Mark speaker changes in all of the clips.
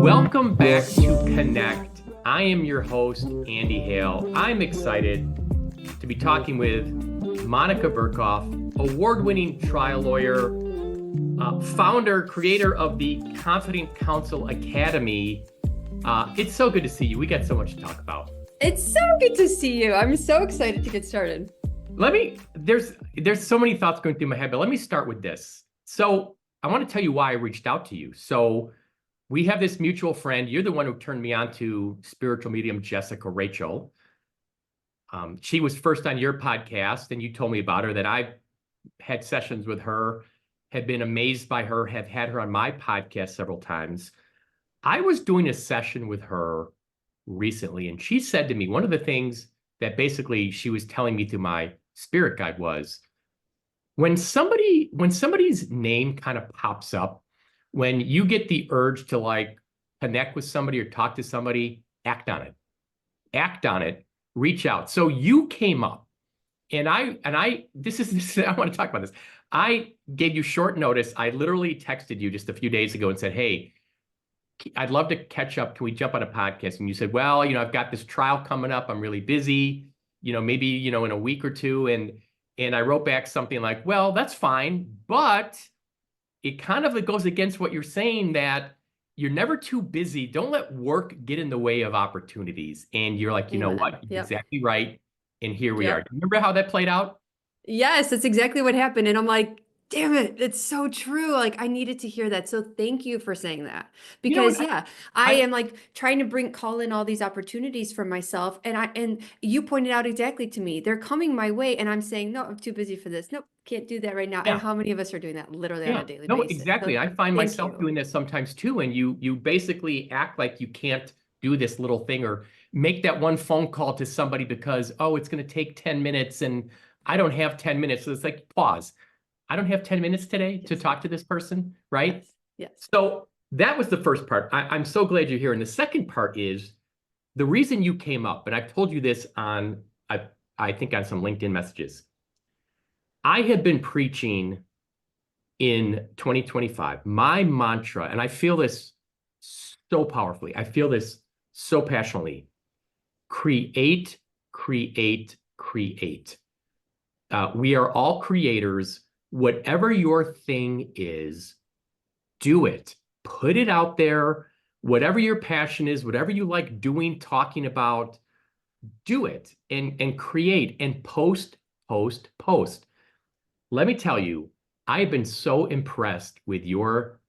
Speaker 1: Welcome back to Connect. I am your host, Andy Hale. I'm excited to be talking with Monica Burkoth, award-winning trial lawyer, founder, creator of the Confident Counsel Academy. It's so good to see you. We got so much to talk about.
Speaker 2: It's so good to see you. I'm so excited to get started.
Speaker 1: There's so many thoughts going through my head, but let me start with this. So I want to tell you why I reached out to you. So we have this mutual friend. You're the one who turned me on to spiritual medium Jessica Rachel. She was first on your podcast, and you told me about her, that I had sessions with her, had been amazed by her, have had her on my podcast several times. I was doing a session with her recently, and she said to me, one of the things that basically she was telling me through my spirit guide was, when somebody's name kind of pops up, when you get the urge to like connect with somebody or talk to somebody, act on it, reach out. So you came up, and I this is I want to talk about this. I gave you short notice. I literally texted you just a few days ago and said, hey, I'd love to catch up. Can we jump on a podcast? And you said, well, I've got this trial coming up. I'm really busy, maybe, in a week or two. And I wrote back something like, well, that's fine, but it kind of goes against what you're saying, that you're never too busy. Don't let work get in the way of opportunities. And you're like, you know what? You're exactly right. And here we are. Do you remember how that played out?
Speaker 2: Yes, that's exactly what happened. And I'm like, damn it, it's so true. Like, I needed to hear that. So thank you for saying that. Because I am like trying to call in all these opportunities for myself. And you pointed out exactly to me, they're coming my way. And I'm saying, no, I'm too busy for this. Nope, can't do that right now.
Speaker 1: Yeah.
Speaker 2: And how many of us are doing that literally on a daily
Speaker 1: No,
Speaker 2: basis?
Speaker 1: exactly.
Speaker 2: So
Speaker 1: I find myself doing this sometimes too. And you basically act like you can't do this little thing or make that one phone call to somebody because, oh, it's going to take 10 minutes and I don't have 10 minutes. So it's like, pause. I don't have 10 minutes today to talk to this person, right?
Speaker 2: Yes.
Speaker 1: So that was the first part. I'm so glad you're here. And the second part is the reason you came up, and I've told you this on, I think on some LinkedIn messages. I have been preaching in 2025, my mantra, and I feel this so powerfully. I feel this so passionately. Create, create, create. We are all creators. Whatever your thing is, do it. Put it out there. Whatever your passion is, whatever you like doing, talking about, do it and create and post. Let me tell you, I have been so impressed with your,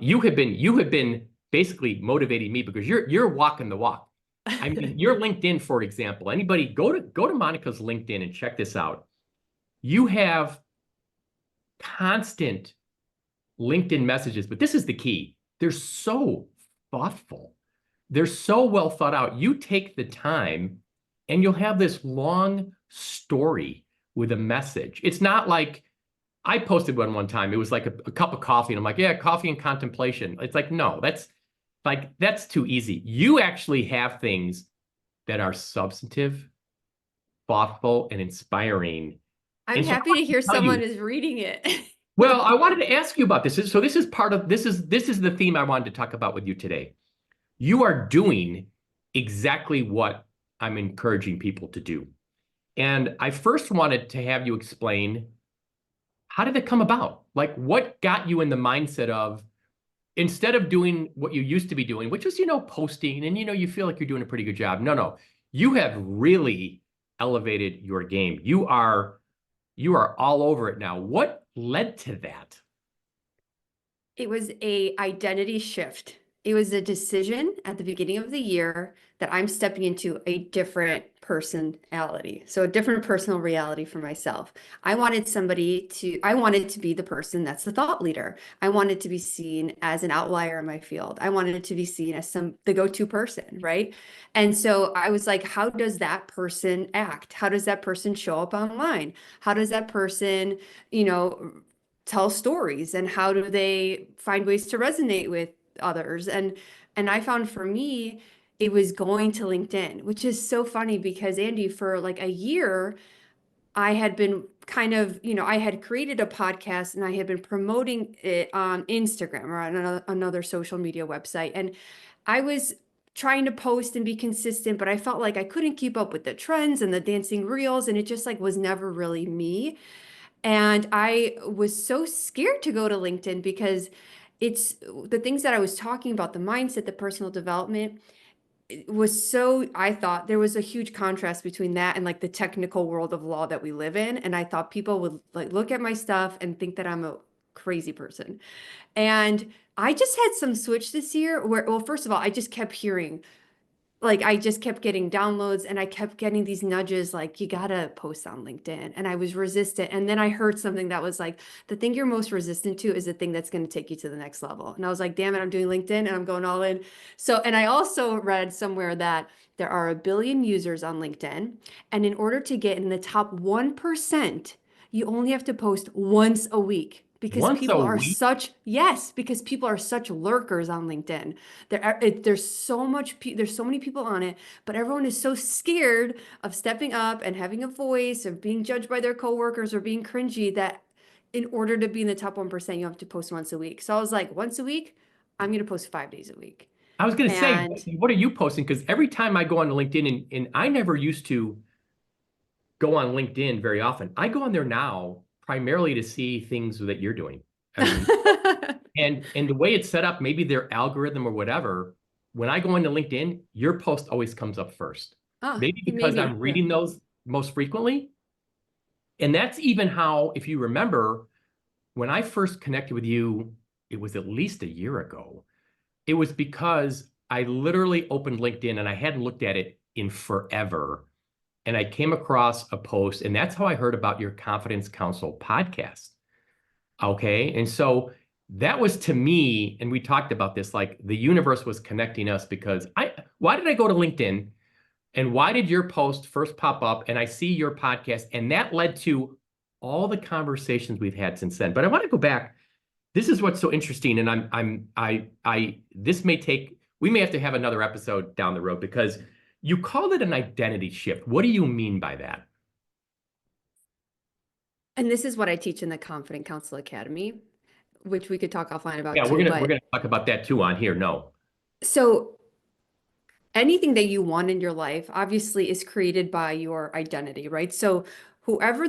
Speaker 1: you have been basically motivating me because you're walking the walk. I mean, your LinkedIn, for example, anybody go to Monica's LinkedIn and check this out. You have constant LinkedIn messages, but this is the key. They're so thoughtful. They're so well thought out. You take the time and you'll have this long story with a message. It's not like I posted one time. It was like a cup of coffee. And I'm like, yeah, coffee and contemplation. It's like, no, that's too easy. You actually have things that are substantive, thoughtful, and inspiring.
Speaker 2: I'm happy to hear someone is reading it.
Speaker 1: Well, I wanted to ask you about this. So this is the theme I wanted to talk about with you today. You are doing exactly what I'm encouraging people to do. And I first wanted to have you explain, how did it come about? Like, what got you in the mindset of, instead of doing what you used to be doing, which was, posting and, you feel like you're doing a pretty good job. No, you have really elevated your game. You are all over it now. What led to that?
Speaker 2: It was an identity shift. It was a decision at the beginning of the year that I'm stepping into a different personality. So a different personal reality for myself. I wanted to be the person that's the thought leader. I wanted to be seen as an outlier in my field. I wanted to be seen as the go-to person, right? And so I was like, how does that person act? How does that person show up online? How does that person, tell stories, and how do they find ways to resonate with others? And I found for me, it was going to LinkedIn, which is so funny because, Andy, for like a year, I had been kind of, I had created a podcast and I had been promoting it on Instagram or on another social media website. And I was trying to post and be consistent, but I felt like I couldn't keep up with the trends and the dancing reels. And it just like was never really me. And I was so scared to go to LinkedIn because it's the things that I was talking about, the mindset, the personal development, it was so, I thought there was a huge contrast between that and like the technical world of law that we live in. And I thought people would like look at my stuff and think that I'm a crazy person. And I just had some switch this year where, well, first of all, I just kept hearing, like I just kept getting downloads and I kept getting these nudges like you gotta post on LinkedIn, and I was resistant, and then I heard something that was like the thing you're most resistant to is the thing that's going to take you to the next level, and I was like, damn it, I'm doing LinkedIn and I'm going all in. So, and I also read somewhere that there are 1 billion users on LinkedIn, and in order to get in the top 1%, you only have to post once a week because
Speaker 1: Once a
Speaker 2: people are
Speaker 1: week.
Speaker 2: such, yes, because people are such lurkers on LinkedIn. There's so much, there's so many people on it, but everyone is so scared of stepping up and having a voice or being judged by their coworkers or being cringy that in order to be in the top 1%, you have to post once a week. So I was like, once a week, I'm going to post 5 days a week.
Speaker 1: I was going to say,
Speaker 2: And
Speaker 1: what are you posting? Because every time I go on LinkedIn, and I never used to go on LinkedIn very often. I go on there now primarily to see things that you're doing. And and the way it's set up, maybe their algorithm or whatever, when I go into LinkedIn, your post always comes up first.
Speaker 2: oh,
Speaker 1: Maybe because
Speaker 2: maybe,
Speaker 1: I'm
Speaker 2: yeah.
Speaker 1: reading those most frequently. And that's even how, if you remember, when I first connected with you, it was at least a year ago. It was because I literally opened LinkedIn and I hadn't looked at it in forever. And I came across a post, and that's how I heard about your Confidence Counsel podcast. Okay. And so that was to me, and we talked about this, like the universe was connecting us because why did I go to LinkedIn and why did your post first pop up and I see your podcast, and that led to all the conversations we've had since then. But I want to go back. This is what's so interesting. And this may take, we may have to have another episode down the road because you called it an identity shift. What do you mean by that?
Speaker 2: And this is what I teach in the Confident Counsel Academy, which we could talk offline about
Speaker 1: Yeah,
Speaker 2: too.
Speaker 1: we're
Speaker 2: But
Speaker 1: gonna talk about that too on here. No.
Speaker 2: so anything that you want in your life obviously is created by your identity, right? So whoever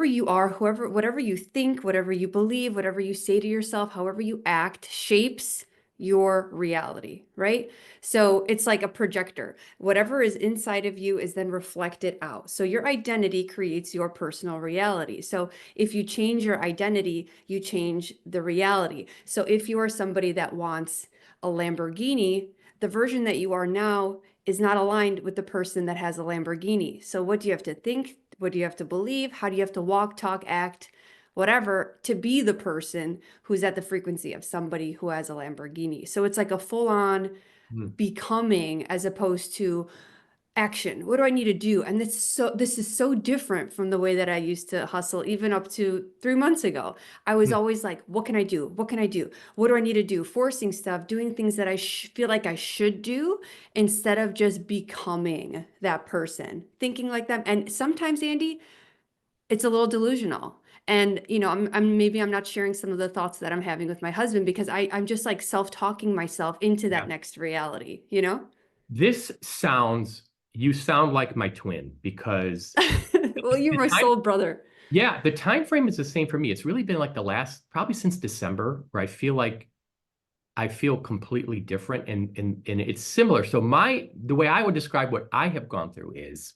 Speaker 2: you are, whatever you think, whatever you believe, whatever you say to yourself, however you act shapes your reality, right? So it's like a projector. Whatever is inside of you is then reflected out. So your identity creates your personal reality. So if you change your identity, you change the reality. So if you are somebody that wants a Lamborghini, the version that you are now is not aligned with the person that has a Lamborghini. So what do you have to think? What do you have to believe? How do you have to walk, talk, act, whatever, to be the person who's at the frequency of somebody who has a Lamborghini? So it's like a full-on
Speaker 1: Hmm.
Speaker 2: becoming as opposed to action. What do I need to do? And this is so different from the way that I used to hustle even up to 3 months ago. I was
Speaker 1: Hmm.
Speaker 2: always like, what can I do? What can I do? What do I need to do? Forcing stuff, doing things that I feel like I should do instead of just becoming that person, thinking like them. And sometimes, Andy, it's a little delusional. And maybe I'm not sharing some of the thoughts that I'm having with my husband because I'm just like self-talking myself into
Speaker 1: Yeah.
Speaker 2: that next reality, you know?
Speaker 1: You sound like my twin because
Speaker 2: Well, you're
Speaker 1: the
Speaker 2: my
Speaker 1: time,
Speaker 2: soul brother.
Speaker 1: yeah, the time frame is the same for me. It's really been like the last, probably since December, where I feel like I feel completely different and it's similar. So the way I would describe what I have gone through is,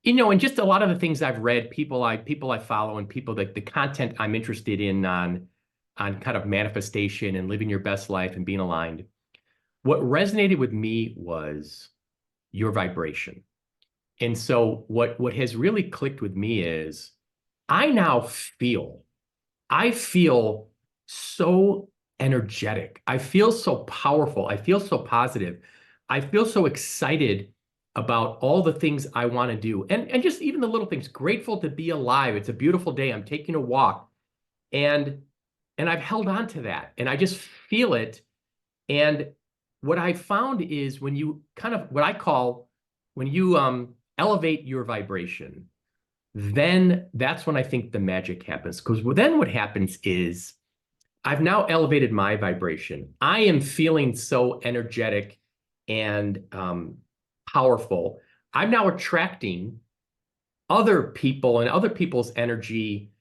Speaker 1: and just a lot of the things I've read, people I follow and people that the content I'm interested in on kind of manifestation and living your best life and being aligned. What resonated with me was your vibration. And so what has really clicked with me is I now I feel so energetic. I feel so powerful. I feel so positive. I feel so excited about all the things I want to do. And just even the little things, grateful to be alive. It's a beautiful day. I'm taking a walk. And I've held on to that. And I just feel it. And what I found is when you kind of what I call when you elevate your vibration, then that's when I think the magic happens. Because then what happens is I've now elevated my vibration. I am feeling so energetic and powerful. I'm now attracting other people and other people's energy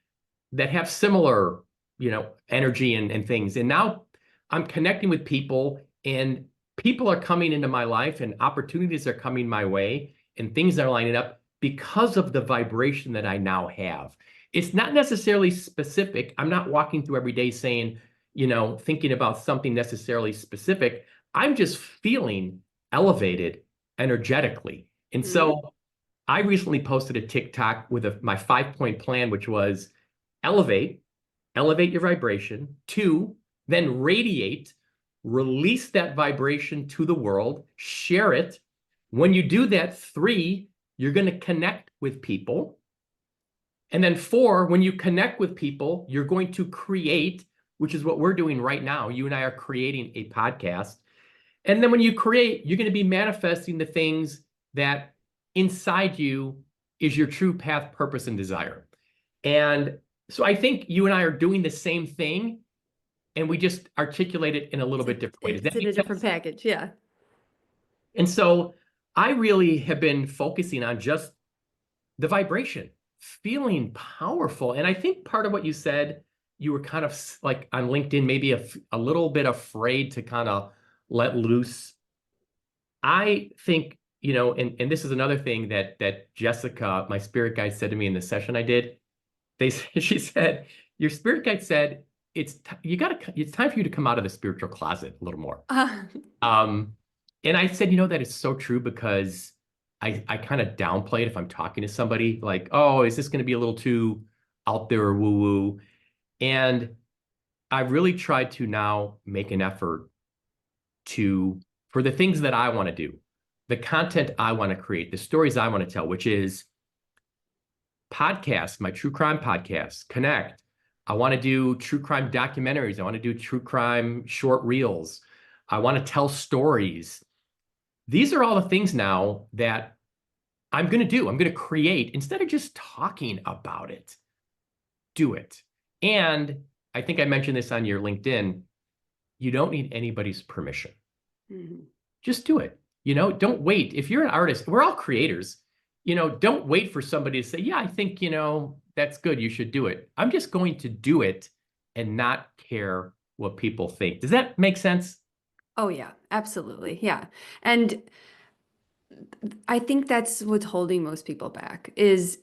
Speaker 1: that have similar, energy and things. And now I'm connecting with people, and people are coming into my life, and opportunities are coming my way, and things are lining up because of the vibration that I now have. It's not necessarily specific. I'm not walking through every day saying, thinking about something necessarily specific. I'm just feeling elevated energetically. And so I recently posted a TikTok with my 5-point plan, which was elevate, elevate your vibration. 2, then radiate, release that vibration to the world, share it. When you do that, 3, you're going to connect with people. And then 4, when you connect with people, you're going to create, which is what we're doing right now. You and I are creating a podcast. And then when you create, you're going to be manifesting the things that inside you is your true path, purpose, and desire. And so I think you and I are doing the same thing, and we just articulate it in a little bit different way. Does that
Speaker 2: It's in
Speaker 1: make
Speaker 2: a different
Speaker 1: sense?
Speaker 2: package. Yeah.
Speaker 1: And so I really have been focusing on just the vibration, feeling powerful. And I think part of what you said, you were kind of like on LinkedIn, maybe a little bit afraid to kind of let loose. I think, and this is another thing that Jessica, my spirit guide, said to me in the session I did. She said, your spirit guide said, it's time for you to come out of the spiritual closet a little more. Um, and I said, that is so true, because I kind of downplay it if I'm talking to somebody, like, oh, is this going to be a little too out there or woo-woo? And I really tried to now make an effort for the things that I want to do, the content I want to create, the stories I want to tell, which is podcasts, my true crime podcast, Connect. I want to do true crime documentaries. I want to do true crime short reels. I want to tell stories. These are all the things now that I'm going to do. I'm going to create instead of just talking about it. Do it. And I think I mentioned this on your LinkedIn. You don't need anybody's permission. Just do it. Don't wait. If you're an artist, we're all creators. Don't wait for somebody to say, yeah, I think, that's good. You should do it. I'm just going to do it and not care what people think. Does that make sense?
Speaker 2: Oh, yeah, absolutely. Yeah. And I think that's what's holding most people back is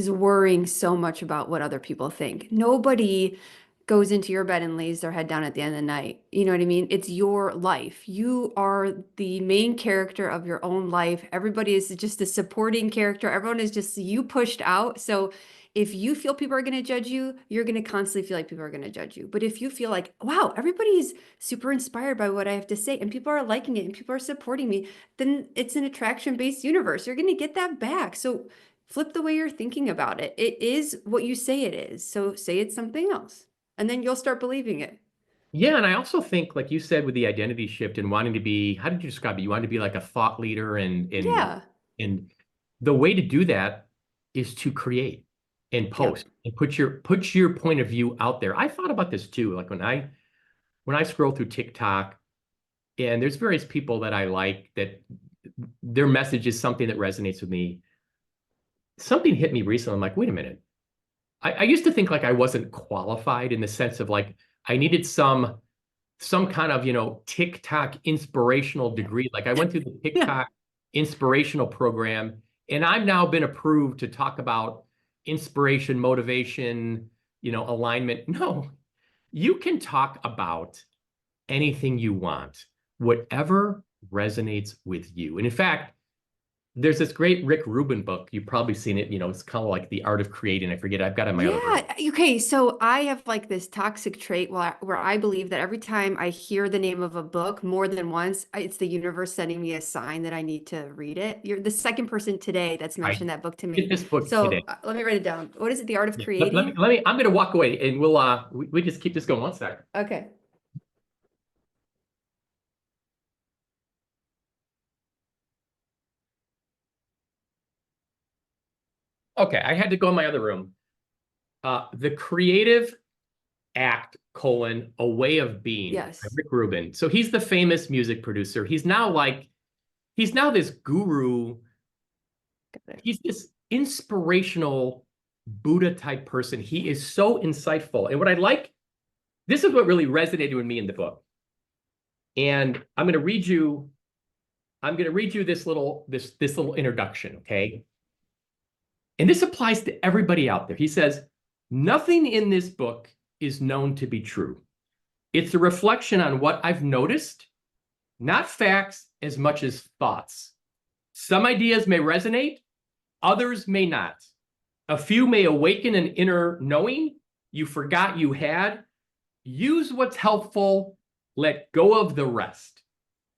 Speaker 2: worrying so much about what other people think. Nobody goes into your bed and lays their head down at the end of the night. You know what I mean? It's your life. You are the main character of your own life. Everybody is just a supporting character. Everyone is just you pushed out. So if you feel people are going to judge you, you're going to constantly feel like people are going to judge you. But if you feel like, wow, everybody's super inspired by what I have to say and people are liking it and people are supporting me, then it's an attraction-based universe. You're going to get that back. So flip the way you're thinking about it. It is what you say it is. So say it's something else, and then you'll start believing it.
Speaker 1: Yeah, and I also think, like you said, with the identity shift and wanting to be, how did you describe it? You want to be like a thought leader,
Speaker 2: Yeah.
Speaker 1: and the way to do that is to create and
Speaker 2: Yep.
Speaker 1: post and put your point of view out there. I thought about this too. Like when I scroll through TikTok, and there's various people that I like that their message is something that resonates with me. Something hit me recently. I'm like, wait a minute. I used to think like I wasn't qualified in the sense of like I needed some kind of, TikTok inspirational degree. Like I went through the
Speaker 2: Yeah.
Speaker 1: TikTok inspirational program, and I've now been approved to talk about inspiration, motivation, alignment. No, you can talk about anything you want, whatever resonates with you. And in fact, there's this great Rick Rubin book. You've probably seen it. It's kind of like The Art of Creating. I forget. I've got it in my other room.
Speaker 2: Yeah. Okay. So I have like this toxic trait where I believe that every time I hear the name of a book more than once, it's the universe sending me a sign that I need to read it. You're the second person today that's
Speaker 1: I
Speaker 2: mentioned that book to
Speaker 1: get
Speaker 2: me.
Speaker 1: this book
Speaker 2: So
Speaker 1: today.
Speaker 2: let me write it down. What is it? The Art of
Speaker 1: Yeah. Let me,
Speaker 2: Creating?
Speaker 1: let me, I'm going to walk away, and we just keep this going 1 second.
Speaker 2: Okay.
Speaker 1: Okay, I had to go in my other room. The Creative Act, a way of being by
Speaker 2: Yes.
Speaker 1: Rick Rubin. So he's the famous music producer. He's now this guru.
Speaker 2: Got it.
Speaker 1: He's this inspirational Buddha type person. He is so insightful. And what I like, this is what really resonated with me in the book. And I'm going to read you this little introduction, okay? And this applies to everybody out there. He says, nothing in this book is known to be true. It's a reflection on what I've noticed, not facts as much as thoughts. Some ideas may resonate, others may not. A few may awaken an inner knowing you forgot you had. Use what's helpful, let go of the rest.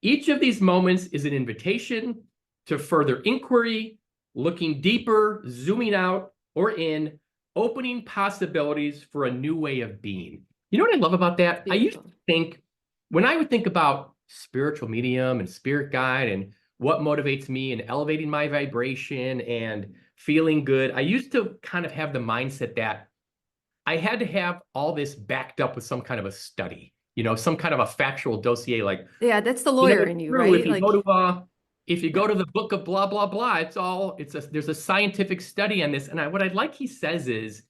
Speaker 1: Each of these moments is an invitation to further inquiry, looking deeper, zooming out or in, opening possibilities for a new way of being. You know what I love about that? I used to think, when I would think about spiritual medium and spirit guide and what motivates me and elevating my vibration and feeling good, I used to kind of have the mindset that I had to have all this backed up with some kind of a study, some kind of a factual dossier, like,
Speaker 2: Yeah, that's the lawyer
Speaker 1: it's
Speaker 2: in you,
Speaker 1: true.
Speaker 2: right?
Speaker 1: If you go to the book of blah, blah, blah, there's a scientific study on this. And what I like he says is,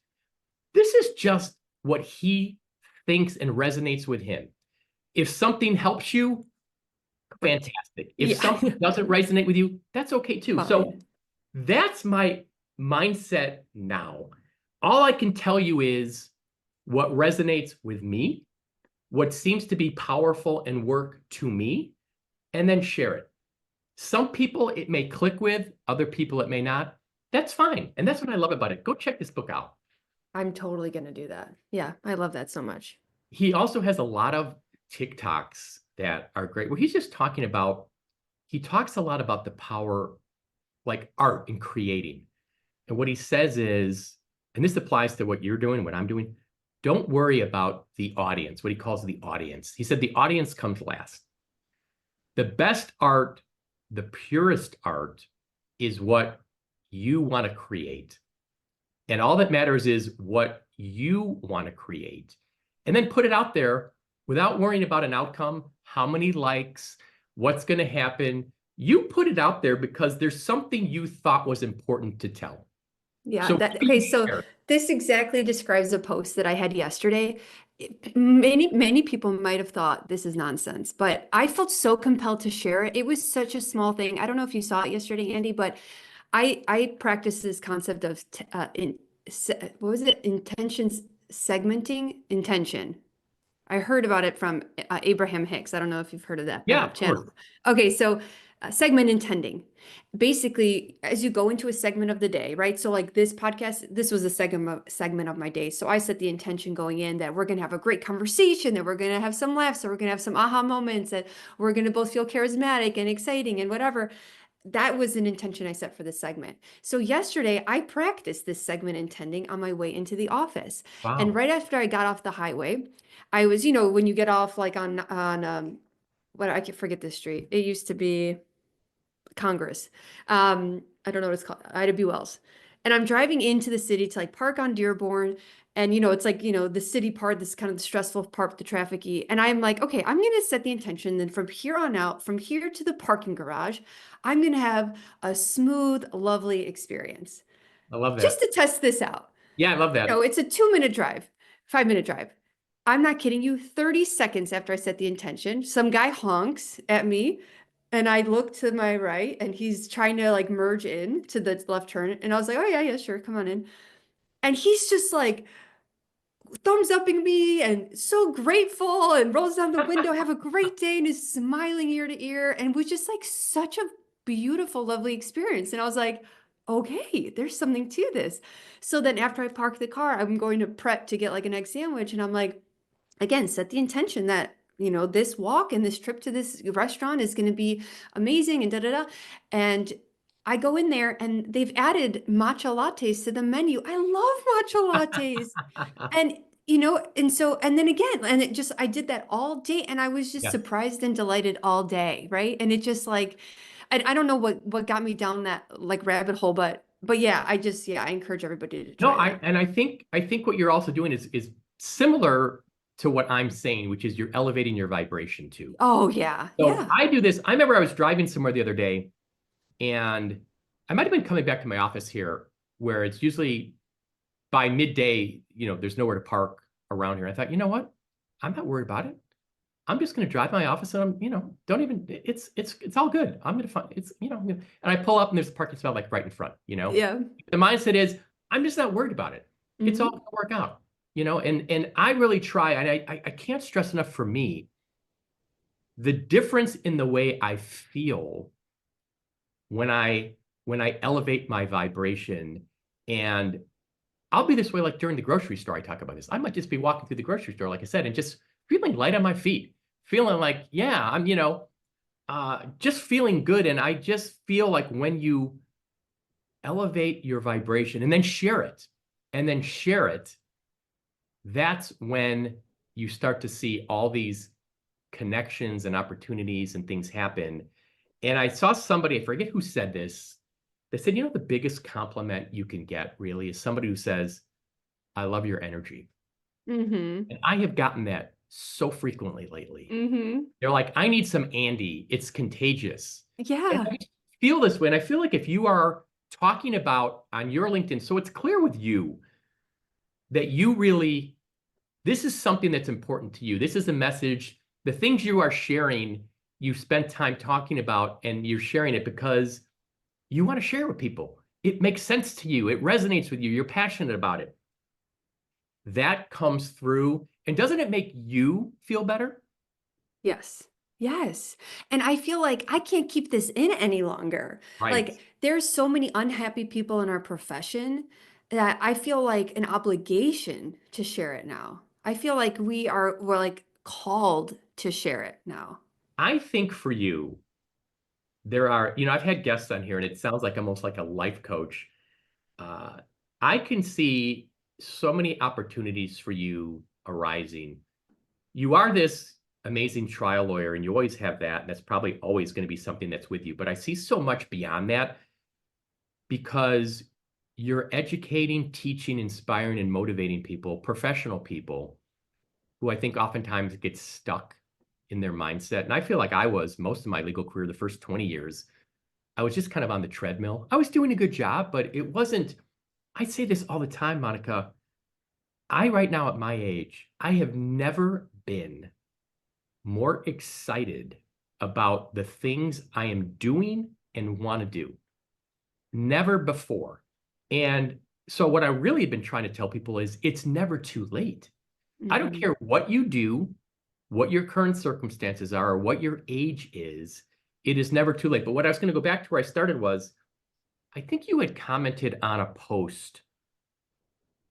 Speaker 1: this is just what he thinks and resonates with him. If something helps you, fantastic. If
Speaker 2: Yeah.
Speaker 1: something doesn't resonate with you, that's okay too. So
Speaker 2: Fine.
Speaker 1: that's my mindset now. All I can tell you is what resonates with me, what seems to be powerful and work to me, and then share it. Some people it may click with, other people it may not. That's fine. And that's what I love about it. Go check this book out.
Speaker 2: I'm totally gonna do that. Yeah, I love that so much.
Speaker 1: He also has a lot of TikToks that are great, where he talks a lot about the power, like art and creating. And what he says is, and this applies to what you're doing, what I'm doing, don't worry about the audience, what he calls the audience. He said the audience comes last. The best art, the purest art, is what you want to create. And all that matters is what you want to create. And then put it out there without worrying about an outcome, how many likes, what's going to happen. You put it out there because there's something you thought was important to tell.
Speaker 2: Yeah,
Speaker 1: So
Speaker 2: okay, so this exactly describes a post that I had yesterday. Many people might have thought this is nonsense, but I felt so compelled to share it. It was such a small thing. I don't know if you saw it yesterday, Andy, but I practice this concept of what was it? Intention. I heard about it from Abraham Hicks. I don't know if you've heard of that
Speaker 1: yeah, of
Speaker 2: channel.
Speaker 1: course.
Speaker 2: Okay, so segment intending. Basically, as you go into a segment of the day, right? So like this podcast, this was a segment of my day. So I set the intention going in that we're going to have a great conversation, that we're going to have some laughs, that we're going to have some aha moments, that we're going to both feel charismatic and exciting and whatever. That was an intention I set for this segment. So yesterday I practiced this segment intending on my way into the office. And
Speaker 1: Wow.
Speaker 2: right after I got off the highway, I was, when you get off like on what I can forget this street. It used to be Congress. I don't know what it's called. Ida B. Wells. And I'm driving into the city to like park on Dearborn. And it's like, the city part, this kind of the stressful part, the traffic-y. And I'm like, okay, I'm gonna set the intention. Then from here on out, from here to the parking garage, I'm gonna have a smooth, lovely experience.
Speaker 1: I love
Speaker 2: Just
Speaker 1: that.
Speaker 2: to test this out.
Speaker 1: Yeah, I love that.
Speaker 2: It's a 2-minute drive, 5-minute drive. I'm not kidding you. 30 seconds after I set the intention, some guy honks at me. And I look to my right and he's trying to like merge in to the left turn. And I was like, oh yeah, sure. Come on in. And he's just like thumbs upping me and so grateful and rolls down the window, have a great day, and is smiling ear to ear. And was just like such a beautiful, lovely experience. And I was like, okay, there's something to this. So then after I park the car, I'm going to prep to get like an egg sandwich. And I'm like, again, set the intention that this walk and this trip to this restaurant is going to be amazing and da da da. And I go in there and they've added matcha lattes to the menu. I love matcha lattes. And and then again, and I did that all day and I was just
Speaker 1: Yeah.
Speaker 2: surprised and delighted all day, right? And it just like I don't know what got me down that like rabbit hole, but But yeah, I encourage everybody to
Speaker 1: No,
Speaker 2: try that.
Speaker 1: I think what you're also doing is similar to what I'm saying, which is you're elevating your vibration too.
Speaker 2: Oh yeah,
Speaker 1: So
Speaker 2: yeah.
Speaker 1: I do this. I remember I was driving somewhere the other day, and I might have been coming back to my office here, where it's usually by midday, there's nowhere to park around here. I thought, you know what? I'm not worried about it. I'm just going to drive my office, and don't even. It's all good. I'm going to find and I pull up, and there's a parking spot like right in front.
Speaker 2: Yeah.
Speaker 1: The mindset is I'm just not worried about it. It's all
Speaker 2: Hmm.
Speaker 1: going to work out. And I really try, and I can't stress enough for me the difference in the way I feel when I elevate my vibration. And I'll be this way like during the grocery store. I talk about this. I might just be walking through the grocery store, like I said, and just feeling light on my feet, feeling like, yeah, I'm, just feeling good. And I just feel like when you elevate your vibration and then share it, that's when you start to see all these connections and opportunities and things happen. And I saw somebody, I forget who said this. They said, the biggest compliment you can get really is somebody who says, I love your energy.
Speaker 2: Hmm.
Speaker 1: And I have gotten that so frequently lately.
Speaker 2: Hmm.
Speaker 1: They're like, I need some Andy. It's contagious. And
Speaker 2: Yeah.
Speaker 1: I feel this way. And I feel like if you are talking about on your LinkedIn, so it's clear with you that you really, this is something that's important to you. This is a message, the things you are sharing, you spent time talking about, and you're sharing it because you want to share it with people. It makes sense to you. It resonates with you. You're passionate about it. That comes through. And doesn't it make you feel better?
Speaker 2: Yes. Yes. And I feel like I can't keep this in any longer.
Speaker 1: Right.
Speaker 2: Like there's so many unhappy people in our profession that I feel like an obligation to share it now. I feel like we're like called to share it now.
Speaker 1: I think for you, there are, I've had guests on here and it sounds like almost like a life coach. Uh, I can see so many opportunities for you arising. You are this amazing trial lawyer and you always have that. And that's probably always going to be something that's with you. But I see so much beyond that because you're educating, teaching, inspiring, and motivating people, professional people who I think oftentimes get stuck in their mindset. And I feel like I was most of my legal career, the first 20 years, I was just kind of on the treadmill. I was doing a good job, but it wasn't, I say this all the time, Monica. Right now at my age, I have never been more excited about the things I am doing and want to do. Never before. And so what I really have been trying to tell people is it's never too late. I don't
Speaker 2: Mhm.
Speaker 1: care what you do, what your current circumstances are, or what your age is. It is never too late. But what I was going to go back to where I started was, I think you had commented on a post,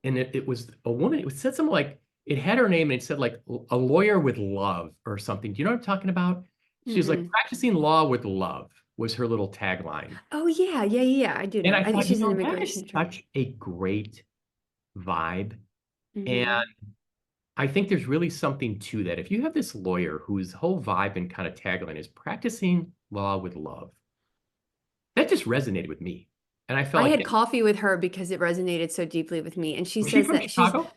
Speaker 1: and it was a woman. It said something like, it had her name and it said like a lawyer with love or something. Do you know what I'm talking about? She was like,
Speaker 2: Mm-mm.
Speaker 1: practicing law with love was her little tagline.
Speaker 2: Oh yeah, yeah, yeah, yeah. I do
Speaker 1: And
Speaker 2: know.
Speaker 1: I
Speaker 2: I think
Speaker 1: thought,
Speaker 2: she's an
Speaker 1: that
Speaker 2: immigration
Speaker 1: is
Speaker 2: attorney.
Speaker 1: such a great vibe. And
Speaker 2: Hmm.
Speaker 1: I think there's really something to that. If you have this lawyer whose whole vibe and kind of tagline is practicing law with love, that just resonated with me. And I felt
Speaker 2: I
Speaker 1: like,
Speaker 2: had coffee with her because it resonated so deeply with me. And she
Speaker 1: was she
Speaker 2: says
Speaker 1: from
Speaker 2: that she's
Speaker 1: Chicago?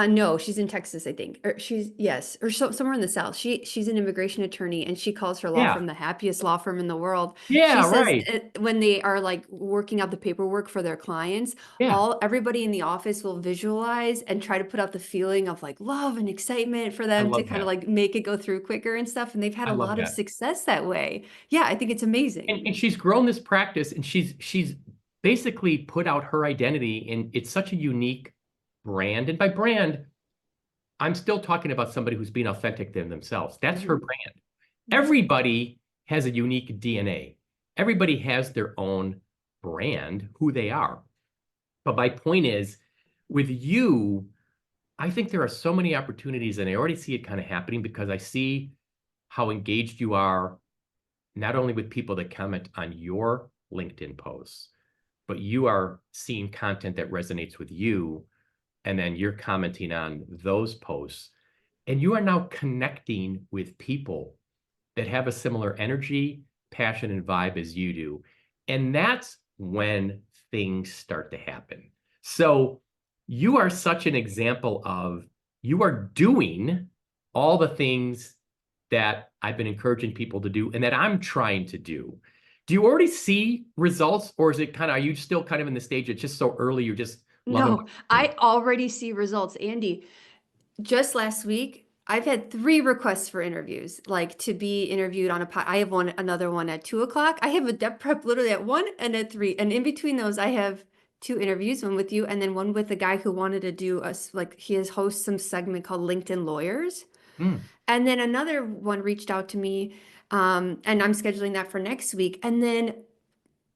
Speaker 2: no, she's in Texas, I think. Or yes, or somewhere in the South. She's an immigration attorney and she calls her law
Speaker 1: Yeah.
Speaker 2: firm the happiest law firm in the world. She
Speaker 1: Yeah,
Speaker 2: says
Speaker 1: right.
Speaker 2: when they are like working out the paperwork for their clients,
Speaker 1: Yeah,
Speaker 2: everybody in the office will visualize and try to put out the feeling of like love and excitement for
Speaker 1: I
Speaker 2: them to
Speaker 1: love
Speaker 2: kind of
Speaker 1: that.
Speaker 2: like make it go through quicker and stuff. And they've had
Speaker 1: I
Speaker 2: a
Speaker 1: love
Speaker 2: lot of
Speaker 1: that.
Speaker 2: success that way. Yeah, I think it's amazing.
Speaker 1: And she's grown this practice and she's basically put out her identity, and it's such a unique brand. And by brand, I'm still talking about somebody who's being authentic to themselves. That's her
Speaker 2: Hmm.
Speaker 1: brand.
Speaker 2: Hmm.
Speaker 1: Everybody has a unique DNA. Everybody has their own brand, who they are. But my point is, with you, I think there are so many opportunities, and I already see it kind of happening because I see how engaged you are, not only with people that comment on your LinkedIn posts, but you are seeing content that resonates with you, and then you're commenting on those posts, and you are now connecting with people that have a similar energy, passion, and vibe as you do. And that's when things start to happen. So you are such an example of you are doing all the things that I've been encouraging people to do and that I'm trying to do. Do you already see results, or is it kind of, are you still kind of in the stage it's just so early, you're just loving
Speaker 2: No, I already see results. Andy, just last week, I've had 3 requests for interviews, like to be interviewed on I have another one at 2 o'clock. I have a depth prep literally at 1 and at 3. And in between those, I have 2 interviews, one with you and then one with a guy who wanted to do like he has hosts some segment called LinkedIn Lawyers.
Speaker 1: Mm,
Speaker 2: And then another one reached out to me, and I'm scheduling that for next week. And then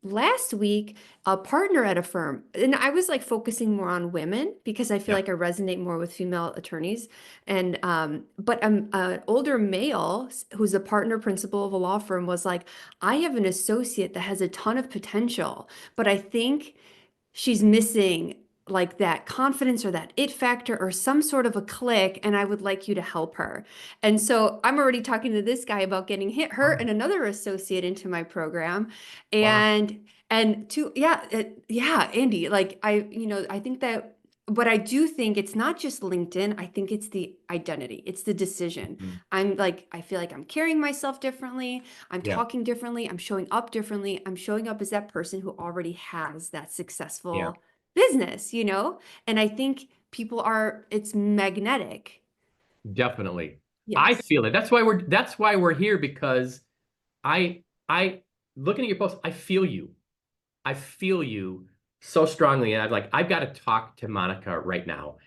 Speaker 2: last week, a partner at a firm, and I was like focusing more on women because I feel
Speaker 1: yeah.
Speaker 2: like I resonate more with female attorneys. And but an older male who's a partner principal of a law firm was like, I have an associate that has a ton of potential, but I think she's missing like that confidence or that it factor or some sort of a click, and I would like you to help her. And so I'm already talking to this guy about getting her
Speaker 1: Wow.
Speaker 2: and another associate into my program.
Speaker 1: Wow.
Speaker 2: And to yeah, Andy, like I think that, but I do think it's not just LinkedIn. I think it's the identity. It's the decision.
Speaker 1: Mm,
Speaker 2: I feel like I'm carrying myself differently. I'm
Speaker 1: yeah.
Speaker 2: talking differently. I'm showing up differently. I'm showing up as that person who already has that
Speaker 1: Yeah.
Speaker 2: successful business, And I think it's magnetic.
Speaker 1: Definitely. I
Speaker 2: Yes.
Speaker 1: feel it. That's why we're here, because I looking at your post, I feel you. I feel you so strongly. And I've got to talk to Monica right now.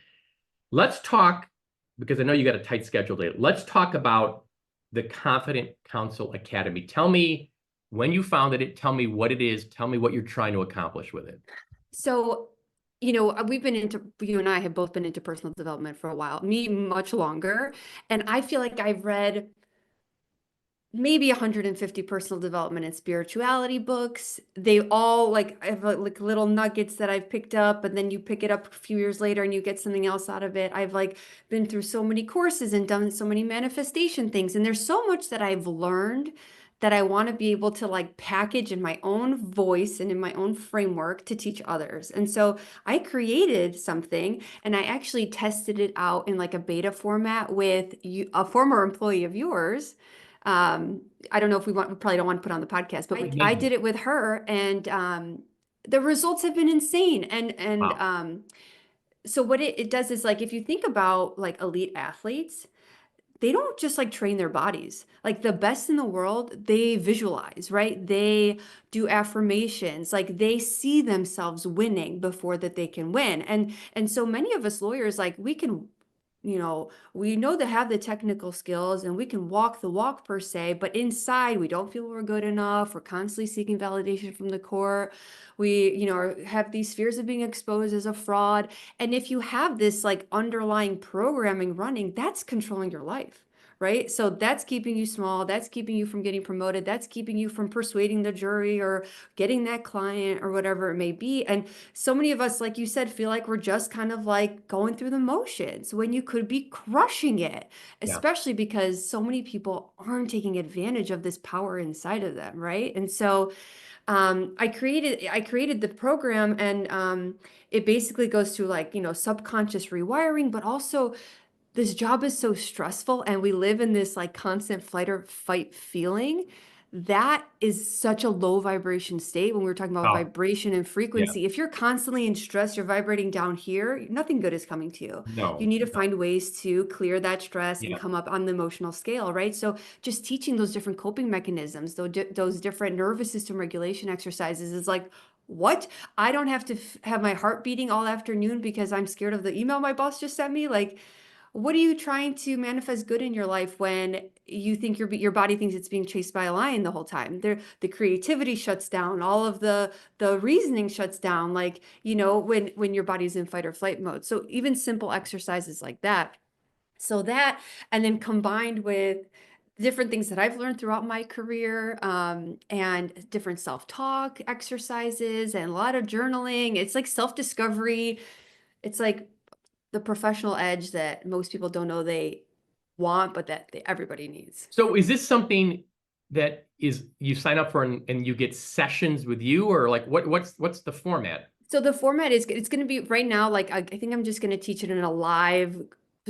Speaker 1: Let's talk, because I know you got a tight schedule today. Let's talk about the Confident Counsel Academy. Tell me when you founded it, tell me what it is, tell me what you're trying to accomplish with it.
Speaker 2: So, you and I have both been into personal development for a while, me much longer. And I feel like I've read maybe 150 personal development and spirituality books. They all like I have like little nuggets that I've picked up, and then you pick it up a few years later and you get something else out of it. I've like been through so many courses and done so many manifestation things, and there's so much that I've learned that I want to be able to like package in my own voice and in my own framework to teach others. And so I created something, and I actually tested it out in like a beta format with you, a former employee of yours. I don't know if we probably don't want to put on the podcast, but I
Speaker 1: Maybe.
Speaker 2: did it with her, and the results have been insane. And
Speaker 1: Wow.
Speaker 2: so what it does is like if you think about like elite athletes, they don't just like train their bodies. Like the best in the world, they visualize, right? They do affirmations, like they see themselves winning before that they can win. And so many of us lawyers, like we know to have the technical skills and we can walk the walk per se, but inside we don't feel we're good enough. We're constantly seeking validation from the court. We, have these fears of being exposed as a fraud. And if you have this like underlying programming running, that's controlling your life. Right. So that's keeping you small. That's keeping you from getting promoted. That's keeping you from persuading the jury or getting that client or whatever it may be. And so many of us, like you said, feel like we're just kind of like going through the motions when you could be crushing it,
Speaker 1: Yeah.
Speaker 2: especially because so many people aren't taking advantage of this power inside of them, right? And so I created the program, and it basically goes through like, subconscious rewiring, but also this job is so stressful and we live in this like constant flight or fight feeling. That is such a low vibration state when we were talking about
Speaker 1: Oh,
Speaker 2: vibration and
Speaker 1: yeah.
Speaker 2: frequency. If you're constantly in stress, you're vibrating down here, nothing good is coming to you. You
Speaker 1: No,
Speaker 2: need to
Speaker 1: no.
Speaker 2: find ways to clear that stress and
Speaker 1: Yeah.
Speaker 2: come up on the emotional scale, right? So just teaching those different coping mechanisms, those different nervous system regulation exercises is like, what? I don't have to have my heart beating all afternoon because I'm scared of the email my boss just sent me. Like, what are you trying to manifest good in your life when you think your body thinks it's being chased by a lion the whole time? The creativity shuts down, all of the reasoning shuts down, like, when your body's in fight or flight mode. So even simple exercises like that. So that, and then combined with different things that I've learned throughout my career, and different self-talk exercises and a lot of journaling. It's like self-discovery. It's like the professional edge that most people don't know they want, but that everybody needs.
Speaker 1: So is this something that is you sign up for and you get sessions with you, or like what's the format?
Speaker 2: So the format is, it's going to be right now, like, I think I'm just going to teach it in a live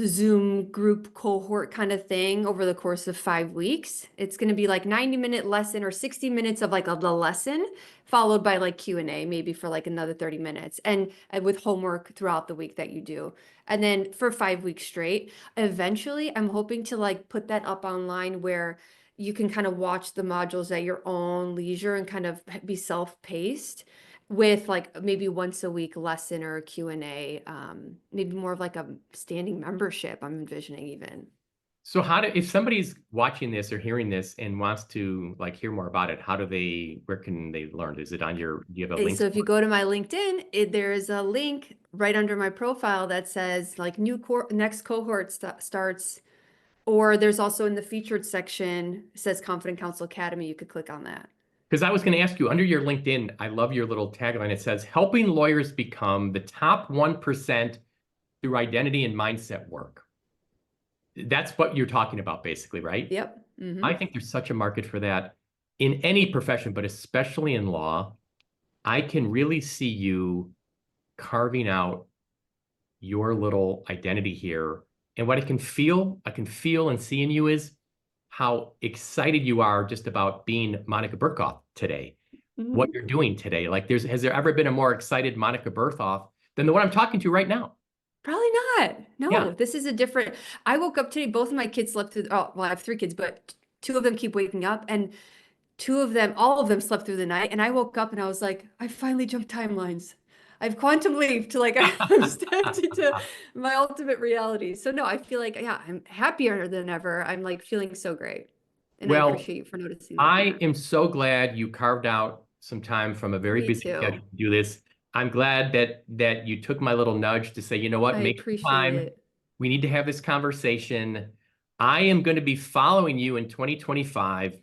Speaker 2: Zoom group cohort kind of thing over the course of 5 weeks. It's going to be like 90-minute lesson or 60 minutes of like of the lesson, followed by like Q&A, maybe for like another 30 minutes, and with homework throughout the week that you do. And then for 5 weeks straight, eventually I'm hoping to like put that up online where you can kind of watch the modules at your own leisure and kind of be self-paced, with like maybe once a week lesson or a Q&A, maybe more of like a standing membership I'm envisioning even.
Speaker 1: So if somebody's watching this or hearing this and wants to like hear more about it, where can they learn? Is it on do you have a link?
Speaker 2: So if you go to my LinkedIn, there is a link right under my profile that says like next cohort starts, or there's also in the featured section, it says Confident Counsel Academy. You could click on that.
Speaker 1: Because I was going to ask you, under your LinkedIn, I love your little tagline. It says, helping lawyers become the top 1% through identity and mindset work. That's what you're talking about, basically, right?
Speaker 2: Yep. Mm-hmm.
Speaker 1: I think there's such a market for that in any profession, but especially in law. I can really see you carving out your little identity here. And what I can feel and see in you is how excited you are just about being Monica Burkoth today, what you're doing today. Like has there ever been a more excited Monica Burkoth than the one I'm talking to right now?
Speaker 2: Probably not. No,
Speaker 1: Yeah.
Speaker 2: This is a different, I woke up today, both of my kids slept through, well, I have 3 kids, but 2 of them keep waking up, and all of them slept through the night. And I woke up and I was like, I finally jumped timelines. I've quantum leaped, like I've stepped into my ultimate reality. So no, I feel like, yeah, I'm happier than ever. I'm like feeling so great. And I appreciate you for noticing that.
Speaker 1: I am so glad you carved out some time from a very busy schedule to do this. I'm glad that you took my little nudge to say, you know what, make time. It. We need to have this conversation. I am going to be following you in 2025,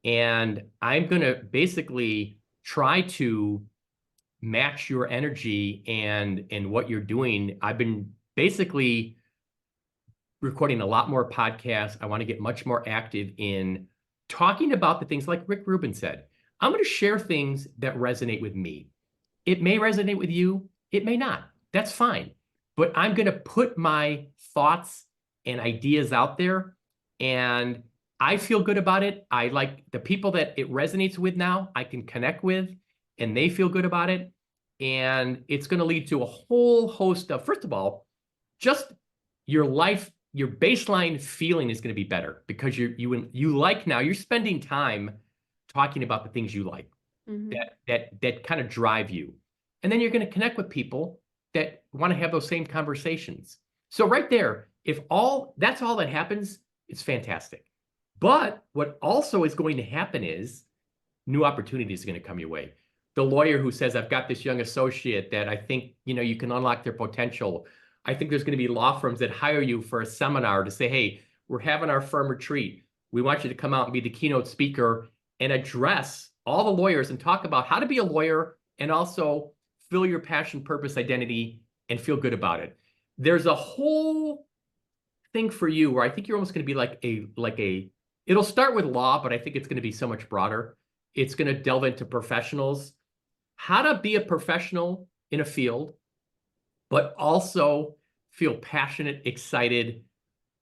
Speaker 1: and I'm going to basically try to match your energy and what you're doing. I've been basically recording a lot more podcasts. I want to get much more active in talking about the things like Rick Rubin said. I'm going to share things that resonate with me. It may resonate with you. It may not. That's fine. But I'm going to put my thoughts and ideas out there, and I feel good about it. I like the people that it resonates with now, I can connect with, and they feel good about it. And it's going to lead to a whole host of, first of all, just your life, your baseline feeling is going to be better because you like now, you're spending time talking about the things you like, that kind of drive you. And then you're going to connect with people that want to have those same conversations. So right there, that's all that happens, it's fantastic. But what also is going to happen is new opportunities are going to come your way. The lawyer who says, I've got this young associate that I think, you can unlock their potential. I think there's going to be law firms that hire you for a seminar to say, hey, we're having our firm retreat. We want you to come out and be the keynote speaker and address all the lawyers and talk about how to be a lawyer and also feel your passion, purpose, identity, and feel good about it. There's a whole thing for you where I think you're almost going to be it'll start with law, but I think it's going to be so much broader. It's going to delve into professionals, how to be a professional in a field, but also feel passionate, excited,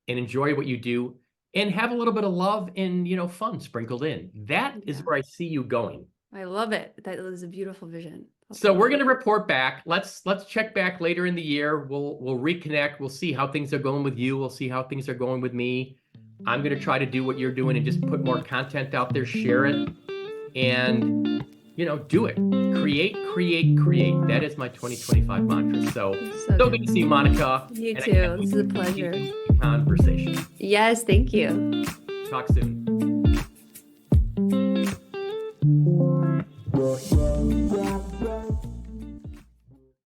Speaker 1: and enjoy what you do, and have a little bit of love and fun sprinkled in. That is where I see you going.
Speaker 2: I love it. That is a beautiful vision.
Speaker 1: So we're going to report back. Let's check back later in the year. We'll reconnect. We'll see how things are going with you. We'll see how things are going with me. I'm going to try to do what you're doing and just put more content out there, share it, and do it. Create. That is my 2025 mantra. So good to see you, Monica.
Speaker 2: You too. This is a pleasure.
Speaker 1: Conversation.
Speaker 2: Yes, thank you.
Speaker 1: Talk soon.